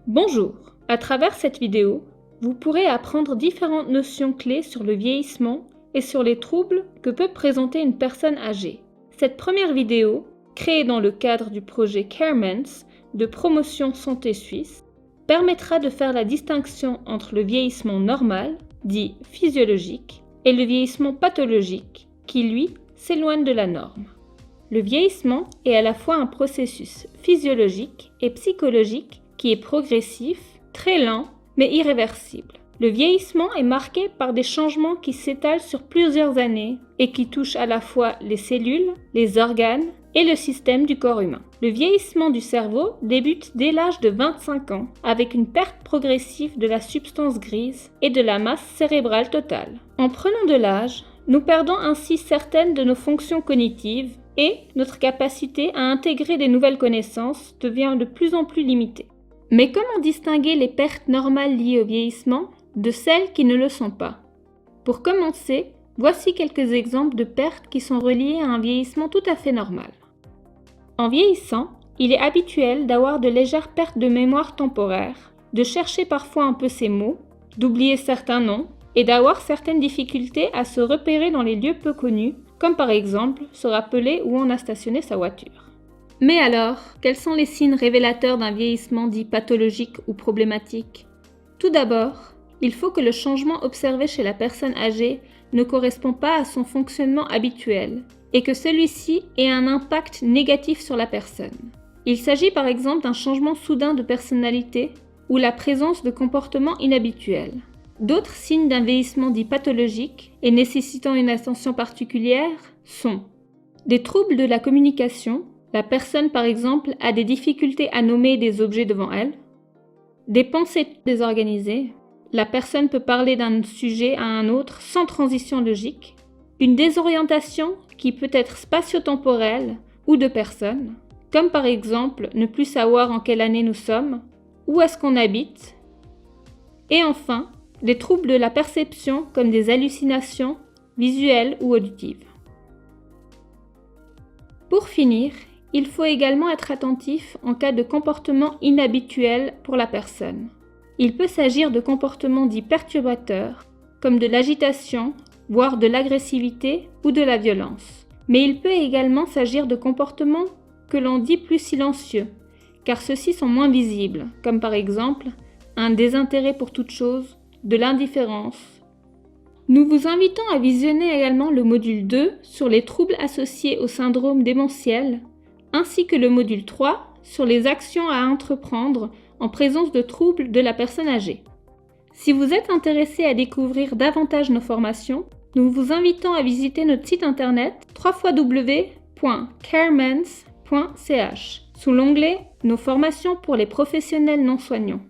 Bonjour, à travers cette vidéo, vous pourrez apprendre différentes notions clés sur le vieillissement et sur les troubles que peut présenter une personne âgée. Cette première vidéo, créée dans le cadre du projet Caremans de promotion santé suisse, permettra de faire la distinction entre le vieillissement normal, dit physiologique, et le vieillissement pathologique, qui lui s'éloigne de la norme. Le vieillissement est à la fois un processus physiologique et psychologique qui est progressif, très lent, mais irréversible. Le vieillissement est marqué par des changements qui s'étalent sur plusieurs années et qui touchent à la fois les cellules, les organes et le système du corps humain. Le vieillissement du cerveau débute dès l'âge de 25 ans avec une perte progressive de la substance grise et de la masse cérébrale totale. En prenant de l'âge, nous perdons ainsi certaines de nos fonctions cognitives et notre capacité à intégrer des nouvelles connaissances devient de plus en plus limitée. Mais comment distinguer les pertes normales liées au vieillissement de celles qui ne le sont pas? Pour commencer, voici quelques exemples de pertes qui sont reliées à un vieillissement tout à fait normal. En vieillissant, il est habituel d'avoir de légères pertes de mémoire temporaire, de chercher parfois un peu ses mots, d'oublier certains noms et d'avoir certaines difficultés à se repérer dans les lieux peu connus, comme par exemple se rappeler où on a stationné sa voiture. Mais alors, quels sont les signes révélateurs d'un vieillissement dit pathologique ou problématique? Tout d'abord, il faut que le changement observé chez la personne âgée ne correspond pas à son fonctionnement habituel et que celui-ci ait un impact négatif sur la personne. Il s'agit par exemple d'un changement soudain de personnalité ou la présence de comportements inhabituels. D'autres signes d'un vieillissement dit pathologique et nécessitant une attention particulière sont des troubles de la communication. La personne, par exemple, a des difficultés à nommer des objets devant elle. Des pensées désorganisées. La personne peut parler d'un sujet à un autre sans transition logique. Une désorientation qui peut être spatio-temporelle ou de personne, comme par exemple ne plus savoir en quelle année nous sommes, où est-ce qu'on habite. Et enfin, des troubles de la perception comme des hallucinations visuelles ou auditives. Pour finir, il faut également être attentif en cas de comportement inhabituel pour la personne. Il peut s'agir de comportements dits perturbateurs, comme de l'agitation, voire de l'agressivité ou de la violence. Mais il peut également s'agir de comportements que l'on dit plus silencieux, car ceux-ci sont moins visibles, comme par exemple un désintérêt pour toute chose, de l'indifférence. Nous vous invitons à visionner également le module 2 sur les troubles associés au syndrome démentiel, ainsi que le module 3 sur les actions à entreprendre en présence de troubles de la personne âgée. Si vous êtes intéressé à découvrir davantage nos formations, nous vous invitons à visiter notre site internet www.caremans.ch sous l'onglet « Nos formations pour les professionnels non soignants ».